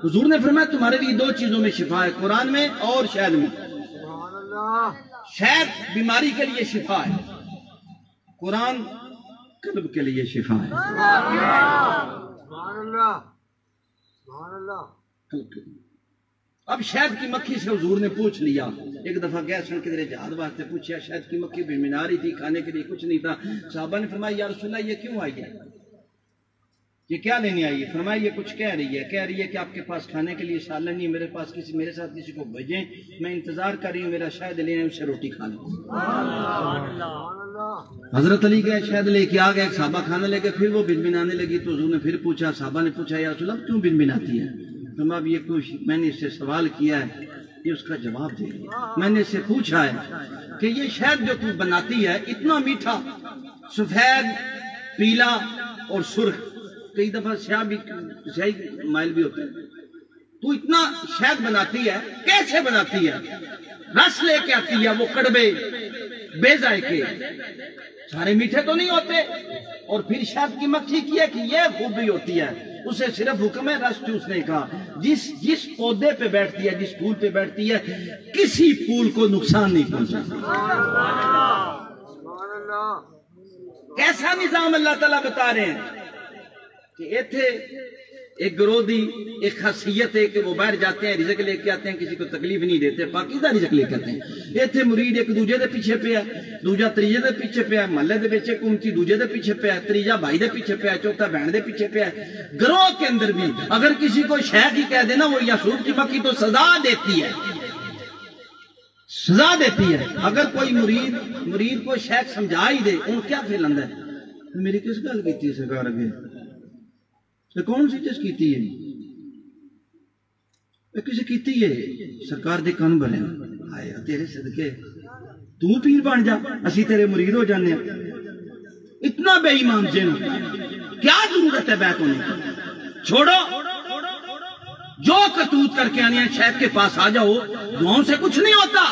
حضور نے فرمایا تمہارے لیے دو چیزوں میں شفا ہے، قرآن میں اور شہد میں۔ شہد بیماری کے لیے شفا ہے، قرآن قلب کے لیے شفا ہے۔ اب شہد کی مکھی سے حضور نے پوچھ لیا، ایک دفعہ گئے سن کے جہاد واسطے پوچھا، شہد کی مکھی بھی میناری تھی، کھانے کے لیے کچھ نہیں تھا۔ صحابہ نے فرمایا یا رسول اللہ یہ کیوں آئی ہے، یہ کیا لینے آئی ہے؟ فرمایا یہ کچھ کہہ رہی ہے کہ آپ کے پاس کھانے کے لیے سالن نہیں، میرے پاس میرے ساتھ کسی کو بھیجیں، میں انتظار کر رہی ہوں، میرا شہد لینے اس سے روٹی کھا لیں۔ حضرت علی گئے، شہد لے کے آ گئے، ایک صحابہ کھانے لگے، پھر وہ بنبنانے لگی تو حضور نے پھر پوچھا، صحابہ نے پوچھا یا رسول اللہ کیوں بنبناتی ہے؟ تو اب یہ کچھ میں نے اس سے سوال کیا ہے، یہ اس کا جواب دے گی۔ میں نے اس سے پوچھا ہے کہ یہ شہد جو تو بناتی ہے اتنا میٹھا، سفید، پیلا اور سرخ، کئی دفعہ سیاہی مائل بھی ہوتے ہیں، تو اتنا شہد بناتی ہے، کیسے بناتی ہے؟ رس لے کے آتی ہے، وہ کڑبے بے ذائقے، سارے میٹھے تو نہیں ہوتے، اور پھر شہد کی مکھی کی ہے کہ یہ خوبی ہوتی ہے، اسے صرف حکم ہے رس چوسنے کا، جس پودے پہ بیٹھتی ہے، جس پھول پہ بیٹھتی ہے، کسی پھول کو نقصان نہیں پہنچاتی۔ کیسا نظام اللہ تعالیٰ بتا رہے ہیں کہ ایتھے ایک گروہ دی ایک خاصیت ہے کہ وہ باہر جاتے ہیں، رزق لے کے آتے ہیں، کسی کو تکلیف نہیں دیتے، پاکیزہ رزق لے کے آتے ہیں۔ ایتھے مرید ایک دوجے دے پیچھے پہ ہے، دوجا تریجے دے پیچھے پہ ہے، محلے دے پیچھے کمتی دوجے دے پیچھے پہ ہے، تریجا بھائی دے پیچھے پہ ہے، چوتھا بہن دے پیچھے پہ ہے۔ گروہ کے اندر بھی اگر کسی کو شیخ ہی کہہ دینا وہ یسوع کی مکھی تو سزا دیتی ہے، سزا دیتی ہے۔ اگر کوئی مرید کو شیخ سمجھا ہی دے، ان کیا فیل اندر ہے میری کس گل کی تھی سرکار اگے، کون سی چیز کیتی ہے؟ کسی کیتی ہے سرکار دے کان بھرے، آئے تیرے صدقے تو پیر بن جا، اسی تیرے مرید ہو جانے ہیں۔ اتنا بے ایمان جن، کیا ضرورت ہے بیعت ہونے کی؟ چھوڑو، جو کرتوت کر کے آنی ہے شیخ کے پاس آ جاؤ، دعاؤں سے کچھ نہیں ہوتا۔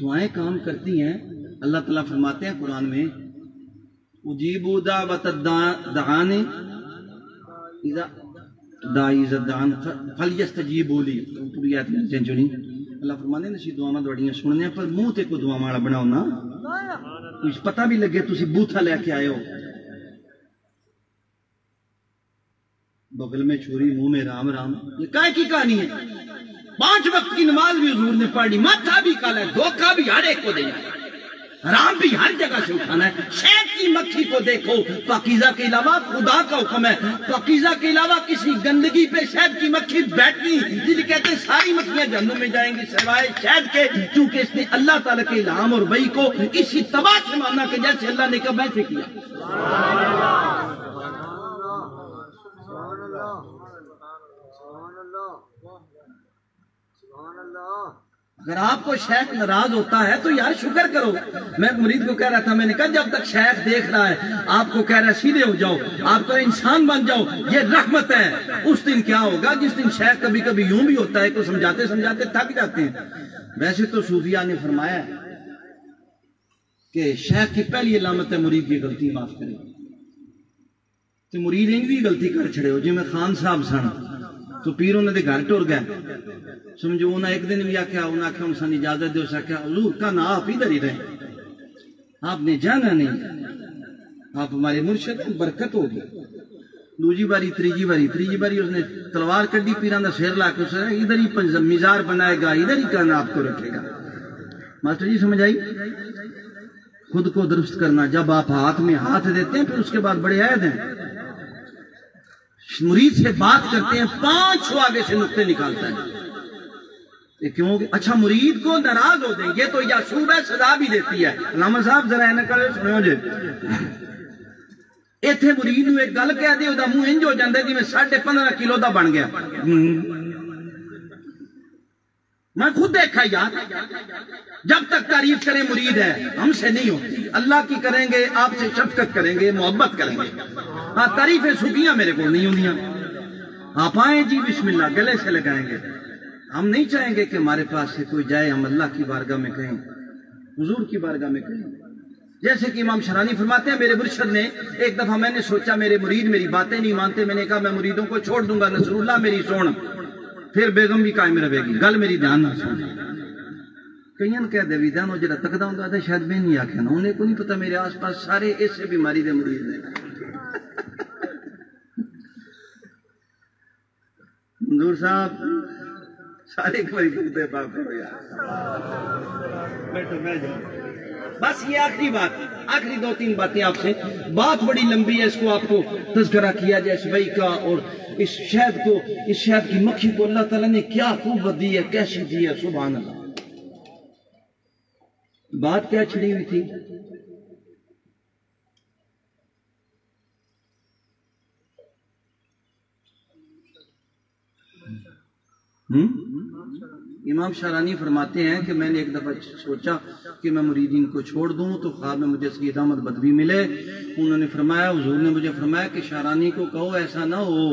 دعائیں کام کرتی ہیں۔ اللہ تعالیٰ فرماتے ہیں قرآن میں اجیبوا دعوت الدعان اذا داعی دعان فلیستجیبوا لی، اللہ فرمانے نے دعاواں تہاڈیاں سننے پر منہ تے کو دعا والا بناؤ نا، کچھ پتہ بھی لگے تسی بوتھا لے کے آئے ہو، بغل میں چھری منہ میں رام رام، یہ کائے کی کہانی ہے؟ 5 وقت کی نماز بھی حضور نے پڑھی، ماتھا بھی کالا ہے، دھوکہ بھی ہر ایک کو دینا ہے، حرام بھی ہر جگہ سے اٹھانا ہے۔ شہد کی مکھی کو دیکھو، پاکیزہ کے علاوہ خدا کا حکم ہے، پاکیزہ کے علاوہ کسی گندگی پہ شہد کی مکھی بیٹھنی، جسے کہتے ہیں ساری مکھیاں جہنم میں جائیں گی سوائے شہد کے، کیونکہ اس نے اللہ تعالیٰ کے الہام اور وحی کو اسی طبع سے مانا کہ جیسے اللہ نے کہا ویسے کیا۔ اگر آپ کو شیخ ناراض ہوتا ہے تو یار شکر کرو۔ میں مرید کو کہہ رہا تھا، میں نے کہا جب تک شیخ دیکھ رہا ہے آپ کو کہہ رہا ہے سیدھے ہو جاؤ، آپ کا انسان بن جاؤ، یہ رحمت ہے۔ اس دن کیا ہوگا جس دن شیخ کبھی کبھی یوں بھی ہوتا ہے کہ سمجھاتے سمجھاتے تھک جاتے ہیں۔ ویسے تو صوفیاء نے فرمایا ہے کہ شیخ کی پہلی علامت ہے مرید کی غلطی معاف کرے، تو مرید ان بھی غلطی کر چھڑے ہو، جی میں خان صاحب سن تو پیر انہوں نے گھر ٹور گئے، سمجھو انہوں ایک دن بھی آکھا، انہوں آکھا انسان اجازت دے، اسے آکھا حضور کا نا آپ ادھر ہی رہیں، آپ نے جانا نہیں، آپ ہمارے مرشد ہیں، برکت ہوگی۔ دوجی باری تریجی باری اس نے تلوار کڈی، پیران دا سیر لا کے اسے ادھر ہی میزار بنائے گا، ادھر ہی کانا آپ کو رکھے گا۔ ماسٹر جی سمجھ آئی؟ خود کو درست کرنا، جب آپ ہاتھ میں ہاتھ دیتے ہیں پھر اس کے بعد بڑے عہد ہیں، مرید سے بات کرتے ہیں 5 آگے سے نقطے نکالتا ہے، یہ کیوں ہوگی؟ اچھا مرید کو ناراض ہو دیں، یہ تو یعصوب ہے، سزا بھی دیتی ہے۔ علامہ صاحب ذرا اینا کرے سنے ہو جے، ایتھے مرید نو ایک گل کہہ دے، دا منہ انج ہو جاندے جی میں 15.5 کلو دا بن گیا۔ میں خود دیکھا یار، جب تک تعریف کریں مرید ہے ہم سے نہیں ہوتی، اللہ کی کریں گے، آپ سے شفقت کریں گے، محبت کریں گے۔ ہاں تعریفیں سکیاں میرے کو نہیں ہوندیاں، آپ آئیں جی بسم اللہ گلے سے لگائیں گے۔ ہم نہیں چاہیں گے کہ ہمارے پاس سے کوئی جائے، ہم اللہ کی بارگاہ میں کہیں، حضور کی بارگاہ میں کہیں جیسے کہ امام شرانی فرماتے ہیں میرے مرشد نے ایک دفعہ میں نے سوچا میرے مرید میری باتیں نہیں مانتے، میں نے کہا میں مریدوں کو چھوڑ دوں گا، نصر اللہ میری سونا پھر بیگم بھی قائم رہے گی، گل میری دھیان نہ سن۔ کئیاں کہہ دے ویدان ہو جڑا تکدا ہوندا تے شاید میں نہیں آکھیا نا، انہیں کو نہیں پتہ میرے آس پاس سارے اس بیماری دے مرید نے۔ منظور صاحب سارے کوئی دے پاک کرو یار، بیٹھو میں جاؤں۔ بس یہ آخری بات، آخری 2-3 باتیں آپ سے، بات بڑی لمبی ہے، اس کو آپ کو تذکرہ کیا جائے شبئی کا، اور اس شہد کو، اس شہد کی مکھی کو اللہ تعالیٰ نے کیا قوت دی ہے، کیسی دی ہے، سبحان اللہ۔ بات کیا چھڑی ہوئی تھی؟ امام شارانی فرماتے ہیں کہ میں نے ایک دفعہ سوچا کہ میں مریدین کو چھوڑ دوں تو خواب میں مجھے سید احمد بدوی ملے، انہوں نے فرمایا، حضور نے مجھے فرمایا کہ شارانی کو کہو ایسا نہ ہو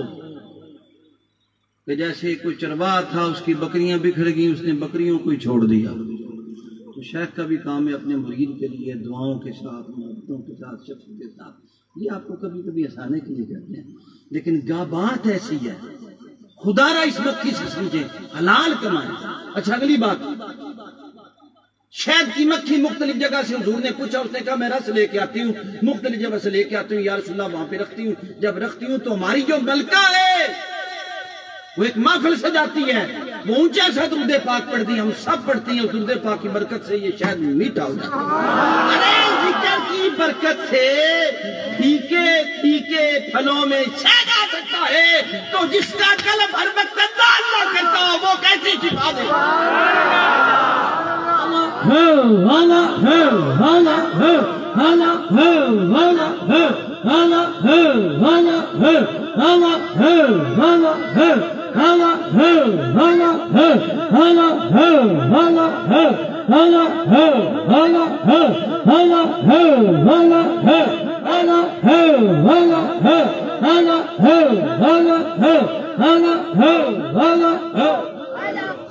کہ جیسے کوئی چرواہ تھا اس کی بکریاں بکھر گئیں، اس نے بکریوں کو ہی چھوڑ دیا۔ تو شیخ کا بھی کام ہے اپنے مرید کے لیے دعاؤں کے ساتھ، محبتوں کے ساتھ، شفقت کے ساتھ، یہ آپ کو کبھی کبھی ہنسانے کے لیے کہتے ہیں، لیکن بات ایسی ہے، خدا را اس مکھی سے سمجھیں، حلال کمائیں۔ اچھا اگلی بات، شہد کی مکھی مختلف جگہ سے، حضور نے پوچھا، اس نے کہا میں رس لے کے آتی ہوں، مختلف جگہ سے لے کے آتی ہوں، یا رسول اللہ وہاں پہ رکھتی ہوں، جب رکھتی ہوں تو ہماری جو ملکہ ہے وہ ایک محفل سجاتی ہے، وہ اونچا سا درود پاک پڑھتی ہیں، ہم سب پڑھتی ہیں، اس درود پاک کی برکت سے یہ شہد میٹھا ہو جاتا ہے۔ ارے ذکر کی برکت سے پھیکے پھیکے پھلوں میں شہد آ سکتا ہے، تو جس کا قلب ہر وقت اللہ کرتا ہو وہ کیسی شفا دے گا؟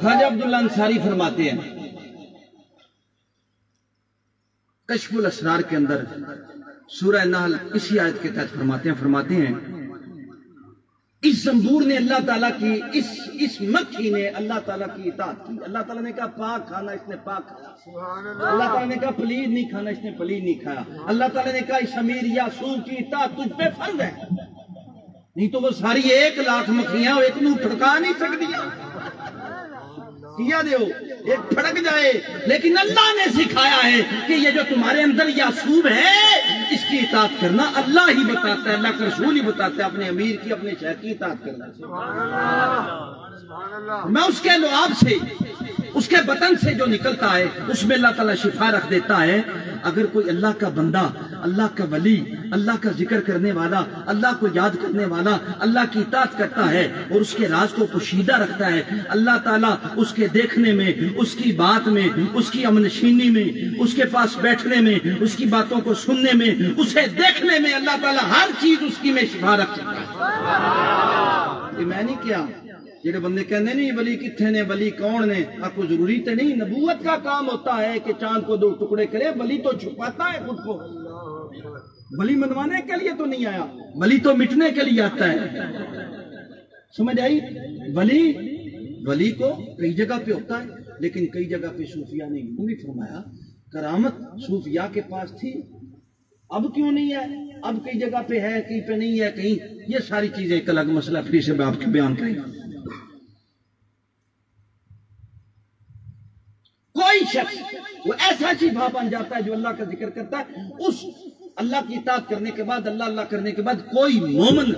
خواجہ عبداللہ انصاری فرماتے ہیں کشف الاسرار کے اندر سورہ نحل اسی آیت کے تحت فرماتے ہیں اس زنبور نے اللہ تعالیٰ کی، اس مکھی نے اللہ تعالیٰ کی اطاعت کی۔ اللہ تعالیٰ نے کہا پاک کھانا، اس نے پاک کھایا۔ اللہ تعالیٰ نے کہا پلید نہیں کھانا، اس نے پلید نہیں کھایا۔ اللہ تعالیٰ نے کہا اس امیر یا سور کی اطاعت تجھ پہ فرض ہے، نہیں تو وہ ساری 1,00,000 مکھیاں ایک منہ پھڑکا نہیں سکتی، کیا دیو ایک پھڑک جائے، لیکن اللہ نے سکھایا ہے کہ یہ جو تمہارے اندر یاسوب ہے اس کی اطاعت کرنا اللہ ہی بتاتا ہے، اللہ کا رسول ہی بتاتا ہے، اپنے امیر کی، اپنے شیخ کی اطاعت کرنا۔ میں اس کے لعاب سے، اس کے بطن سے جو نکلتا ہے اس میں اللہ تعالیٰ شفا رکھ دیتا ہے۔ اگر کوئی اللہ کا بندہ، اللہ کا ولی، اللہ کا ذکر کرنے والا، اللہ کو یاد کرنے والا، اللہ کی اطاعت کرتا ہے اور اس کے راز کو پوشیدہ رکھتا ہے، اللہ تعالیٰ اس کے دیکھنے میں، اس کی بات میں، اس کی امنشینی میں، اس کے پاس بیٹھنے میں، اس کی باتوں کو سننے میں، اسے دیکھنے میں، اللہ تعالیٰ ہر چیز اس کی میں شفا رکھ سکتا ہے۔ یہ میں نہیں کیا، جڑے بندے کہنے نہیں ولی کتنے نے، ولی کون نے، آپ کو ضروری تو نہیں، نبوت کا کام ہوتا ہے کہ چاند کو 2 ٹکڑے کرے، ولی تو چھپاتا ہے خود کو، ولی منوانے کے لیے تو نہیں آیا، ولی تو مٹنے کے لیے آتا ہے، سمجھ آئی؟ ولی کو کئی جگہ پہ ہوتا ہے لیکن کئی جگہ پہ صوفیاء نے یوں بھی فرمایا کرامت صوفیاء کے پاس تھی، اب کیوں نہیں ہے، اب کئی جگہ پہ ہے، کہیں پہ نہیں ہے، کہیں، یہ ساری چیزیں ایک الگ مسئلہ پھر سے آپ کے بیان کریں گا۔ کوئی شخص وہ ایسا شفا بن جاتا ہے جو اللہ کا ذکر کرتا ہے، اس اللہ کی اطاعت کرنے کے بعد، اللہ کرنے کے بعد کوئی مومن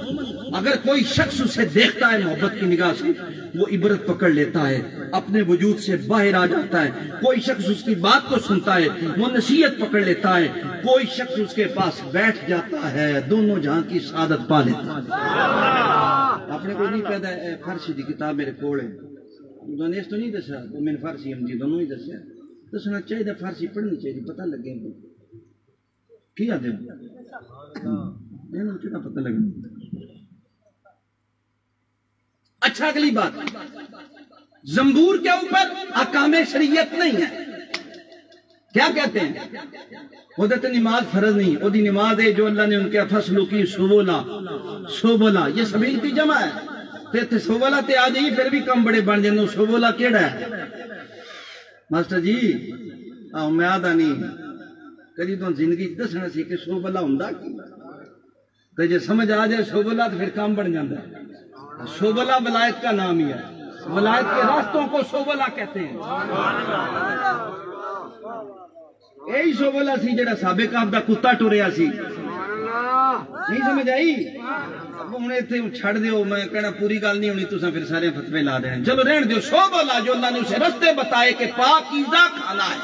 اگر کوئی شخص اسے دیکھتا ہے محبت کی نگاہ سے، وہ عبرت پکڑ لیتا ہے، اپنے وجود سے باہر آ جاتا ہے، کوئی شخص اس کی بات کو سنتا ہے، وہ نصیحت پکڑ لیتا ہے، کوئی شخص اس کے پاس بیٹھ جاتا ہے، دونوں جہاں کی سعادت پا لیتا ہے۔ اپنے کو نہیں پیدا فرشی دی کتاب میرے کول ہے، انہوں نے اس تو نہیں دسا، میں نے فارسی ہم جی دونوں ہی دسیا، دسنا چاہیے، فارسی پڑھنی چاہیے، پتہ لگے کیا دے پتہ لگے۔ اچھا اگلی بات، زنبور کے اوپر احکام شریعت نہیں ہے، کیا کہتے ہیں؟ وہ تو نماز فرض نہیں، وہ دی نماز ہے جو اللہ نے ان کے فصلوں کی سوبولا یہ سبیل کی جمع ہے، تے سوبولا تے آ جائیے پھر بھی کم بڑے بن جاندے، سوبولا کیڑا ہے؟ ماسٹر جی میں آدھا نہیں کدی تو زندگی دسنا سی کہ سوبولا ہوندا کی، تو جے سمجھ آ جائے سوبولا تو پھر کام بڑھ جاتا ہے۔ سوبولا ولایت کا نام ہی ہے، ولایت کے راستوں کو سوبولا کہتے ہیں۔ یہی سوبولا سی جڑا سابق آپ دا کتا ٹوریا سی، نہیں سمجھ آئی؟ انہیں تے چھڑ دیو، میں کہنا پوری گل نہیں ہونی، تساں پھر سارے فتوے لا دیں، چلو رہن دیو۔ سوبولا جو اللہ نے اسے رستے بتائے کہ پاکیزہ کھانا ہے،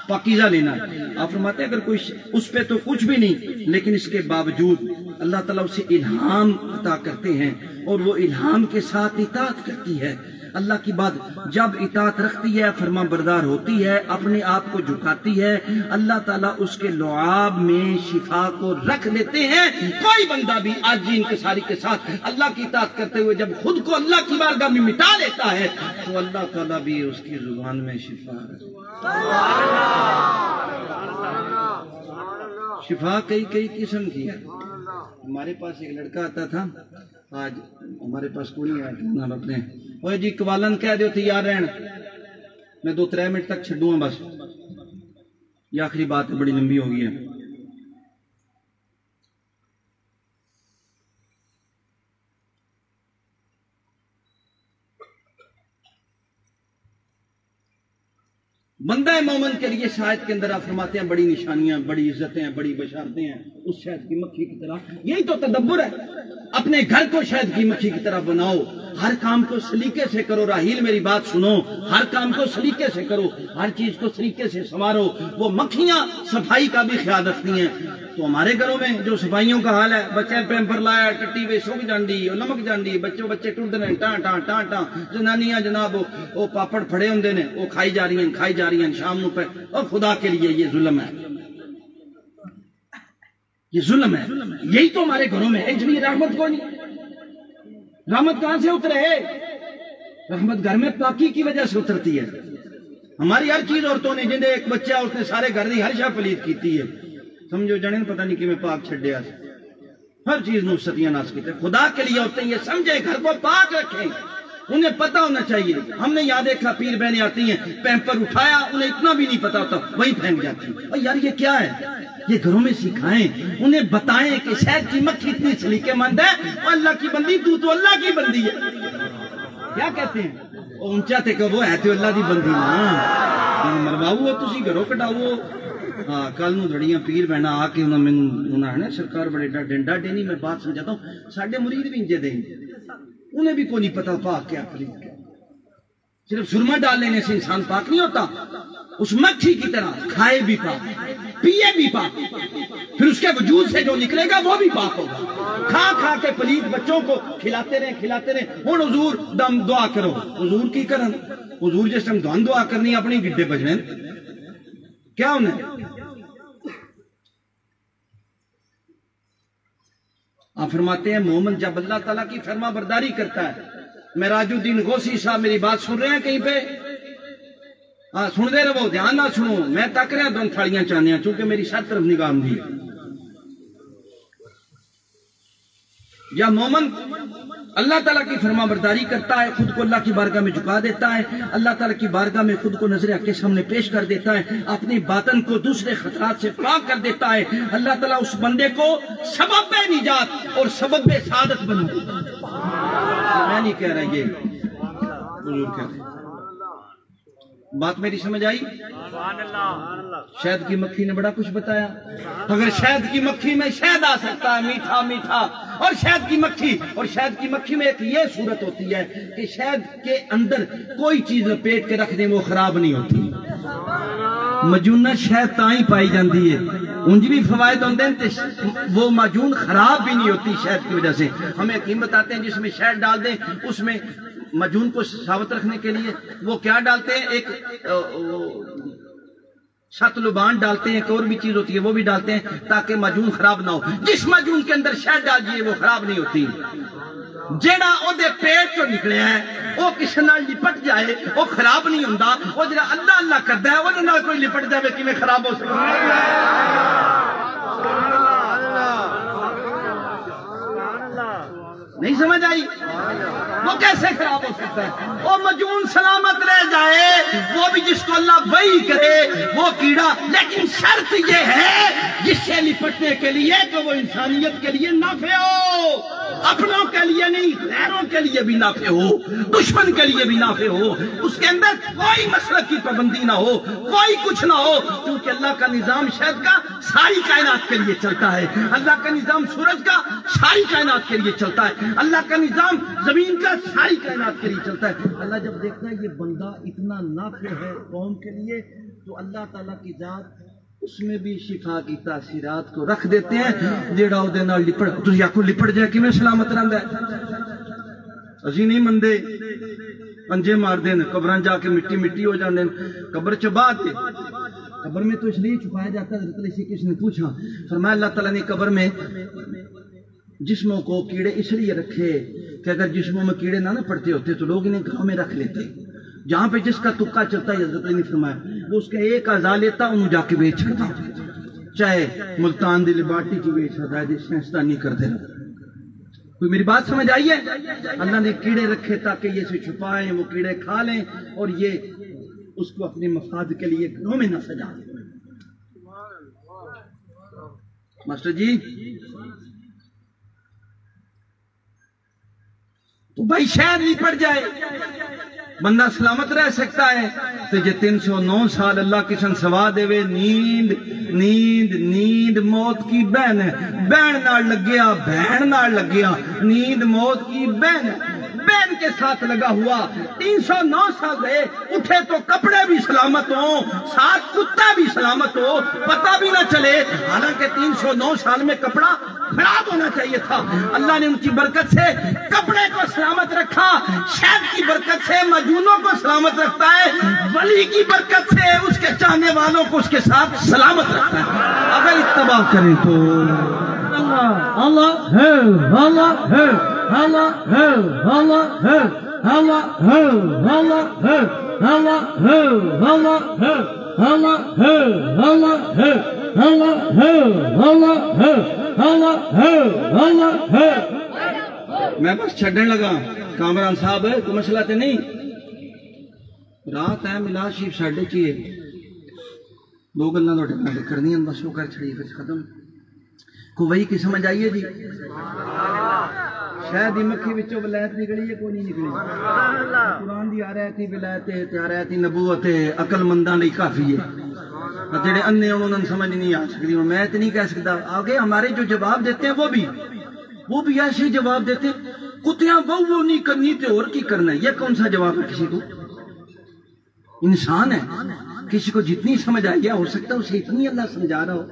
پاکیزہ لینا ہے۔ آپ فرماتے ہیں اگر کوئی اس پہ تو کچھ بھی نہیں، لیکن اس کے باوجود اللہ تعالیٰ اسے الہام عطا کرتے ہیں اور وہ الہام کے ساتھ اطاعت کرتی ہے۔ اللہ کی بات جب اطاعت رکھتی ہے، فرما بردار ہوتی ہے، اپنے آپ کو جھکاتی ہے، اللہ تعالیٰ اس کے لعاب میں شفا کو رکھ لیتے ہیں۔ کوئی بندہ بھی عاجزی انکساری کے ساتھ اللہ کی اطاعت کرتے ہوئے جب خود کو اللہ کی بارگاہ میں مٹا لیتا ہے تو اللہ تعالیٰ بھی اس کی زبان میں شفا کئی قسم کی ہے۔ ہمارے پاس ایک لڑکا آتا تھا، آج ہمارے پاس کوئی نہیں آیا، ہم اپنے وہ جی قوالن کہہ دیو تیار رہن، میں 2-3 منٹ تک چھڈوں ہاں بس، یہ آخری بات بڑی لمبی ہو گئی ہے۔ بندہ مومن کے لیے شاید کے اندر آپ فرماتے ہیں بڑی نشانیاں، بڑی عزتیں ہیں، بڑی بشارتیں ہیں، اس شہد کی مکھی کی طرح۔ یہی تو تدبر ہے، اپنے گھر کو شہد کی مکھی کی طرح بناؤ، ہر کام کو سلیقے سے کرو۔ راہیل میری بات سنو، ہر کام کو سلیقے سے کرو، ہر چیز کو سلیقے سے سنوارو۔ وہ مکھیاں صفائی کا بھی خیال رکھتی ہیں، تو ہمارے گھروں میں جو صفائیوں کا حال ہے، بچے پیمپر لایا ٹٹی وے سوک جانڈی نمک جانڈی، بچے ٹوٹ رہے ٹان ٹان ٹان ٹان، جنانیاں جناب وہ پاپڑ پھڑے ہوندے نے، وہ کھائی جا رہی ہیں شام نو پہ۔ اور خدا کے لیے یہ ظلم ہے، یہ ظلم ہے۔ یہی تو ہمارے گھروں میں ہے، اس لیے رحمت کو نہیں، رحمت کہاں سے اترے؟ رحمت گھر میں پاکی کی وجہ سے اترتی ہے۔ ہماری ہر چیز عورتوں نے، جنہیں ایک بچہ اس نے سارے گھر دی ہر شے پلید کیتی ہے، سمجھو جنین پتہ نہیں کہ میں پاک چھڑیا، ہر چیز نو ستیاں ناس کیتے۔ خدا کے لیے عورتیں یہ سمجھے گھر کو پاک رکھیں، انہیں پتہ ہونا چاہیے۔ ہم نے یاد دیکھا پیر بہنیں آتی ہیں، پیمپر اٹھایا، انہیں اتنا بھی نہیں پتا ہوتا، وہی پھینک جاتی ہیں۔ اور یار یہ کیا ہے؟ یہ گھروں میں سکھائیں، انہیں بتائیں کہ شہد کی مکھی اتنی سلیقے مند ہے، اور اللہ کی بندی تو اللہ کی بندی ہے۔ کیا کہتے ہیں؟ اونچا تے کہ وہ ہے تو اللہ دی بندی نا، مرواؤ تسی گھروں کٹاؤ۔ ہاں کل نو دھڑیاں پیر بہنا آ کے انہوں نے سرکار بڑے ڈنڈا نہیں، میں بات سمجھاتا ہوں، ساڈے مرید بھی انجے دیں، انہیں بھی کوئی نہیں پتا پاک کیا پلید کیا۔ صرف سرما ڈال لینے سے انسان پاک نہیں ہوتا، اس مکھی کی طرح کھائے بھی پاک، پیے بھی پاک، پھر اس کے وجود سے جو نکلے گا وہ بھی پاک ہوگا۔ کھا کھا کے پلید بچوں کو کھلاتے رہے۔ ہوں حضور دم دعا کرو، حضور کی کرن، حضور جس ٹائم دعا دعا کرنی اپنی گڈے بجنے کیا انہیں؟ آپ فرماتے ہیں مومن جب اللہ تعالیٰ کی فرما برداری کرتا ہے۔ میں راج الدین غوثی صاحب میری بات سن رہے ہیں کہیں پہ؟ ہاں سن دے رہو، دھیان نہ سنو، میں تک رہا دون تھالیاں چاہنے ہیں چونکہ میری سر طرف نگاہ دی۔ یا مومن اللہ تعالیٰ کی فرما برداری کرتا ہے، خود کو اللہ کی بارگاہ میں جھکا دیتا ہے، اللہ تعالیٰ کی بارگاہ میں خود کو نظر حق کے سامنے پیش کر دیتا ہے، اپنی باطن کو دوسرے خطرات سے پاک کر دیتا ہے، اللہ تعالیٰ اس بندے کو سبب نجات اور سبب سعادت بنا دیتا ہے۔ میں نہیں کہہ رہا، یہ حضور کہہ رہے ہیں۔ بات میری سمجھ آئی؟ شہد کی مکھی نے بڑا کچھ بتایا۔ اگر شہد کی مکھی میں شہد آ سکتا ہے، میٹھا میٹھا، اور شہد کی مکھی میں ایک یہ صورت ہوتی ہے کہ شہد کے اندر کوئی چیز لپیٹ کے رکھ دیں وہ خراب نہیں ہوتی۔ مجونہ شہد تاں ہی پائی جاندی ہے، انج بھی فوائد ہوندے ہیں، وہ مجون خراب بھی نہیں ہوتی شہد کی وجہ سے۔ ہمیں حکیم بتاتے ہیں جس میں شہد ڈال دیں، اس میں مجون کو ثابت رکھنے کے لیے وہ کیا ڈالتے ہیں، ایک شت لبان ڈالتے ہیں، ایک اور بھی چیز ہوتی ہے وہ بھی ڈالتے ہیں تاکہ مجون خراب نہ ہو۔ جس مجون کے اندر شہد ڈال دیے وہ خراب نہیں ہوتی۔ جیڑا او دے پیٹ تو نکلے ہیں وہ کسی نال لپٹ جائے وہ خراب نہیں ہوندا، وہ جڑا اللہ اللہ کردا ہے وہ نال کوئی لپٹ جائے کیویں خراب ہو سکتا ہے؟ نہیں سمجھ آئی؟ وہ کیسے خراب ہو سکتا ہے؟ وہ مجنون سلامت رہ جائے، وہ بھی جس کو اللہ وحی کرے وہ کیڑا، لیکن شرط یہ ہے جس سے لپٹنے کے لیے کہ وہ انسانیت کے لیے نافع ہو، اپنوں کے لیے نہیں غیروں کے لیے بھی نافع ہو، دشمن کے لیے بھی نافع ہو، اس کے اندر کوئی مسلک کی پابندی نہ ہو، کوئی کچھ نہ ہو، کیونکہ اللہ کا نظام شہد کا ساری کائنات کے لیے چلتا ہے، اللہ کا نظام سورج کا ساری کائنات کے لیے چلتا ہے، اللہ کا نظام زمین کا ساری کائنات کے لیے چلتا ہے۔ اللہ جب دیکھتا ہے یہ بندہ اتنا نافع ہے قوم کے لیے تو اللہ تعالیٰ کی ذات اس میں بھی شفا کی تاثیرات کو رکھ دیتے ہیں جیڑا او دے نال لپٹ تو یا کو لپٹ جائے کہ میں سلامت رہندا ہے۔ اسی نہیں مندے پنجے مار دین قبراں جا کے مٹی مٹی ہو جاندے، قبر چبا دے، قبر میں تو اس لیے چھپایا جاتا ہے۔ حضرت علی سے کس نے پوچھا، فرمایا اللہ تعالیٰ نے قبر میں جسموں کو کیڑے اس لیے رکھے کہ اگر جسموں میں کیڑے نہ پڑتے ہوتے تو لوگ انہیں گھروں میں رکھ لیتے، جہاں پہ جس کا تکا چلتا ہے حضرت علی نے فرمایا وہ اس کا ایک اعضا لیتا انہوں جا کے بیچ چھڑتا، چاہے ملتان دی لیبارٹی کی بیچ چھڑتا ہے، سائنسدانی کرتے رہو۔ کوئی میری بات سمجھ آئی ہے؟ اللہ نے کیڑے رکھے تاکہ یہ اسے چھپائیں، وہ کیڑے کھا لیں اور یہ اس کو اپنے مفاد کے لیے گھروں میں نہ سجا دیں۔ ماسٹر جی تو بھائی شہر نہیں پڑ جائے بندہ سلامت رہ سکتا ہے تو یہ 309 سال اللہ کسن سوا دے وے نیند نیند نیند موت کی بہن ہے، بہن نال لگیا بہن نال لگیا، نیند موت کی بہن ہے، بہن کے ساتھ لگا ہوا 309 سال رہے، اٹھے تو کپڑے بھی سلامت ہوں، ساتھ کتا بھی سلامت ہو، پتہ بھی نہ چلے، حالانکہ 309 سال میں کپڑا خراب ہونا چاہیے تھا، اللہ نے ان کی برکت سے کپڑے کو سلامت رکھا، شہد کی برکت سے مجنونوں کو سلامت رکھتا ہے، ولی کی برکت سے اس کے چاہنے والوں کو اس کے ساتھ سلامت رکھتا ہے۔ اگر اتباع کریں تو اللہ اللہ ہے اللہ ہے اللہ ہے اللہ ہے اللہ ہے اللہ ہے اللہ ہے اللہ ہے اللہ ہے اللہ ہے اللہ ہے اللہ ہے اللہ ہے اللہ ہے۔ میں بس چھڑن لگا کامران صاحب کوئی مسئلہ تے نہیں، رات ہے ملا شیف ساڑھے چیئے دو گلنا دو ٹکنا کرنی ہیں بس وہ کر چھڑی پھر ختم کو وہی کی سمجھ آئیے جی۔ شاید ہی مکھی بچوں ولایت نکلی ہے کوئی نہیں نکلی، قرآن دی آرہتی ولایت آرہتی نبوت عقل مندان نہیں کافی ہے، جڑے انے انہوں نے سمجھ نہیں آ سکتی، میں تو نہیں کہہ سکتا۔ آگے ہمارے جو جواب دیتے ہیں وہ بھی ایسے جواب دیتے ہیں کتیاں وہ نہیں کرنی تے اور کی کرنا ہے، یہ کون سا جواب ہے؟ کسی کو انسان ہے، کسی کو جتنی سمجھ آئی ہو سکتا ہے اسے اتنی اللہ سمجھا رہا ہو۔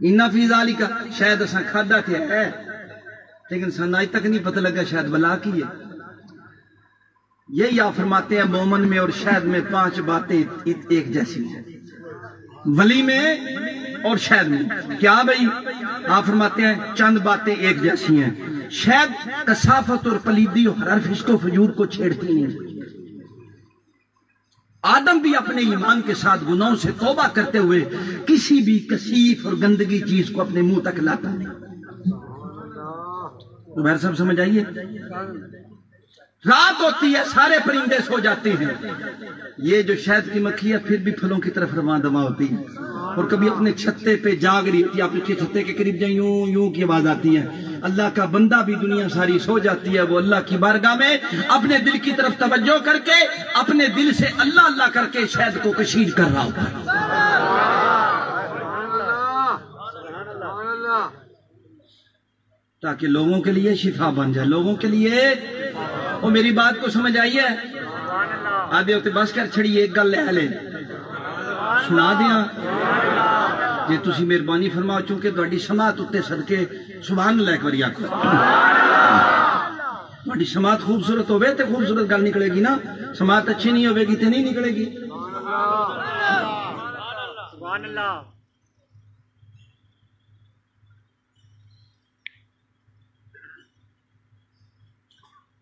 اِنَّ فِي ذَلِكَ شاید اساں کھادا تھے ہے لیکن سنائی تک نہیں پتہ لگا شاید بلا کی ہے۔ یہی آپ فرماتے ہیں مومن میں اور شہد میں 5 باتیں ایک جیسی ہیں، ولی میں اور شہد میں کیا بھئی؟ آپ فرماتے ہیں چند باتیں ایک جیسی ہیں، شہد کثافت اور پلیدی اور ہر فسق و فجور کو چھیڑتی نہیں، آدم بھی اپنے ایمان کے ساتھ گناہوں سے توبہ کرتے ہوئے کسی بھی کثیف اور گندگی چیز کو اپنے منہ تک لاتا نہیں۔ تو بہر صاحب سمجھ آئیے، رات ہوتی ہے سارے پرندے سو جاتے ہیں، یہ جو شہد کی مکھی ہے پھر بھی پھلوں کی طرف رواں دواں ہوتی ہے اور کبھی اپنے چھتے پہ جاگ رہی ہوتی ہے، آپ اس کے چھتے کے قریب جائیں یوں یوں کی آواز آتی ہے، اللہ کا بندہ بھی دنیا ساری سو جاتی ہے، وہ اللہ کی بارگاہ میں اپنے دل کی طرف توجہ کر کے اپنے دل سے اللہ اللہ کر کے شہد کو کشید کر رہا ہوتا ہے۔ تاکہ لوگوں کے لیے شفا بن جائے، لوگوں کے لیے۔ وہ میری بات کو سمجھ آئی ہے؟ آدھے ہوتے بس کر چھڑی ایک گل لے لے سنا دیا جی تسی مہربانی فرماؤ، چونکہ تہاڈی سماعت اتے صدقے سبحان اللہ ایک باری آکھو، تہاڈی سماعت خوبصورت ہوے تے خوبصورت گل نکلے گی نا، سماعت اچھی نہیں ہوے گی تے نہیں نکلے گی۔ سبحان اللہ۔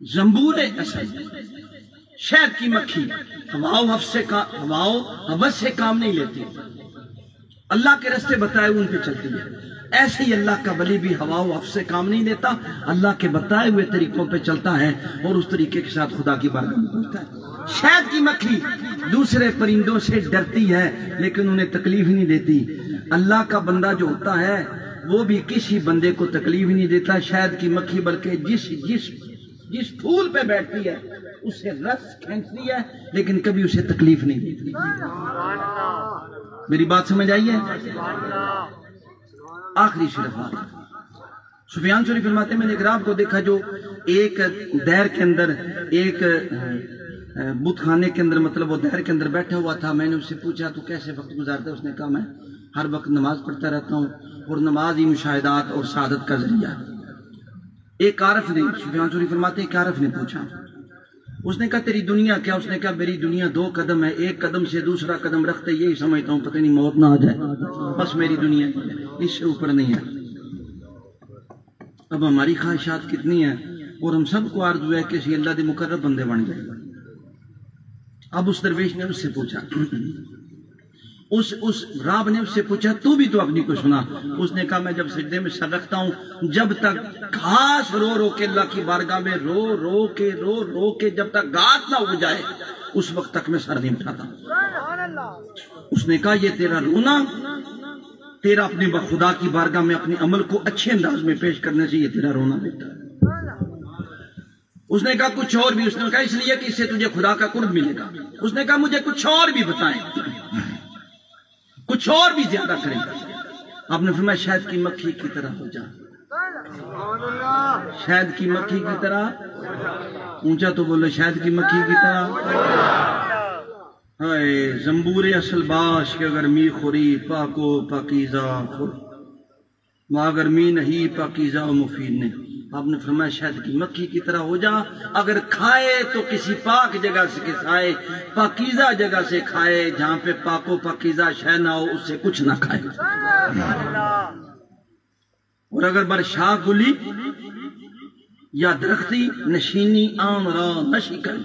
زنبور اصل شہد کی مکھی ہواؤ حوث سے کام نہیں لیتی، اللہ کے راستے بتائے ان پہ چلتی ہے۔ ایسے ہی اللہ کا ولی بھی ہوا و حوث سے کام نہیں لیتا، اللہ کے بتائے ہوئے طریقوں پہ چلتا ہے اور اس طریقے کے ساتھ خدا کی بارگاہ میں پہنچتا ہے۔ شہد کی مکھی دوسرے پرندوں سے ڈرتی ہے لیکن انہیں تکلیف نہیں دیتی۔ اللہ کا بندہ جو ہوتا ہے وہ بھی کسی بندے کو تکلیف نہیں دیتا۔ شہد کی مکھی بلکہ جس پھول پہ بیٹھتی ہے اسے رس کھینچتی ہے لیکن کبھی اسے تکلیف نہیں دیتی۔ میری بات سمجھ آئی ہے؟ آخری شرفات سفیان ثوری فرماتے ہیں میں نے ایک رات کو دیکھا جو ایک دیر کے اندر ایک بت خانے کے اندر مطلب وہ دیر کے اندر بیٹھا ہوا تھا۔ میں نے اس سے پوچھا تو کیسے وقت گزارتا ہے؟ اس نے کہا میں ہر وقت نماز پڑھتا رہتا ہوں اور نماز ہی مشاہدات اور سعادت کا ذریعہ ہے۔ ایک عارف نے سفیان ثوری فرماتے ہیں ایک عارف نے پوچھا، اس نے کہا تیری دنیا کیا؟ اس نے کہا میری دنیا 2 قدم ہے، ایک قدم سے دوسرا قدم رکھتے یہی سمجھتا ہوں پتہ نہیں موت نہ آ جائے، بس میری دنیا اس سے اوپر نہیں ہے۔ اب ہماری خواہشات کتنی ہیں اور ہم سب کو آرزو ہے کہ اسی اللہ دے مقرب بندے بن جائے۔ اب اس درویش نے اس سے پوچھا، اس راب نے اس سے پوچھا تو بھی تو اپنی کو سنا؟ اس نے کہا میں جب سجدے میں سر رکھتا ہوں جب تک گھاس رو کے اللہ کی بارگاہ میں رو کے جب تک گھاس نہ ہو جائے اس وقت تک میں سر نہیں اٹھاتا۔ اس نے کہا یہ تیرا رونا تیرا اپنے خدا کی بارگاہ میں اپنے عمل کو اچھے انداز میں پیش کرنے سے یہ تیرا رونا دیتا ہے۔ اس نے کہا کچھ اور بھی، اس نے کہا اس لیے کہ اس سے تجھے خدا کا قرب ملے گا۔ اس نے کہا مجھے کچھ اور بھی بتائیں، کچھ اور بھی زیادہ کریں۔ آپ نے فرمایا شہد کی مکھی کی طرح ہو جا، شہد کی مکھی کی طرح، اونچا تو بولو شہد کی مکھی کی طرح۔ ہائے زنبور اصل باش کہ اگر می خوری پاکو پاکیزہ خور، اگر می نہیں پاکیزہ و مفید نہیں۔ آپ نے فرمایا شہد کی مکھی کی طرح ہو جا، اگر کھائے تو کسی پاک جگہ سے کھائے، پاکیزہ جگہ سے کھائے، جہاں پہ پاک و پاکیزہ شے نہ ہو اس سے کچھ نہ کھائے۔ اور اگر برشاہ گلی یا درختی نشینی آن را نشی کر،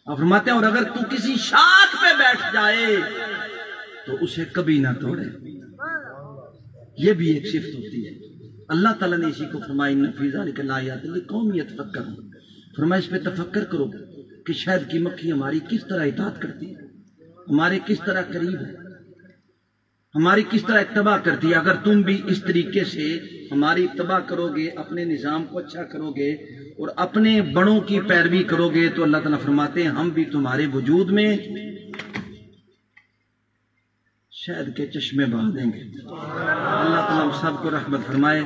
آپ فرماتے ہیں اور اگر تو کسی شاخ پہ بیٹھ جائے تو اسے کبھی نہ توڑے۔ یہ بھی ایک صفت ہوتی ہے۔ اللہ تعالیٰ نے اسی کو فرمایا ان فی ذالک لآیات لقوم یتفکرون، فرمایا اس پہ تفکر کرو کہ شہد کی مکھی ہماری کس طرح اطاعت کرتی ہے، ہمارے کس طرح قریب ہے، ہماری کس طرح اتباع کرتی ہے۔ اگر تم بھی اس طریقے سے ہماری اتباع کرو گے، اپنے نظام کو اچھا کرو گے اور اپنے بڑوں کی پیروی کرو گے تو اللہ تعالیٰ فرماتے ہیں ہم بھی تمہارے وجود میں شہد کے چشمے بہا دیں گے۔ اللہ تعالیٰ ہم سب کو رحمت فرمائے۔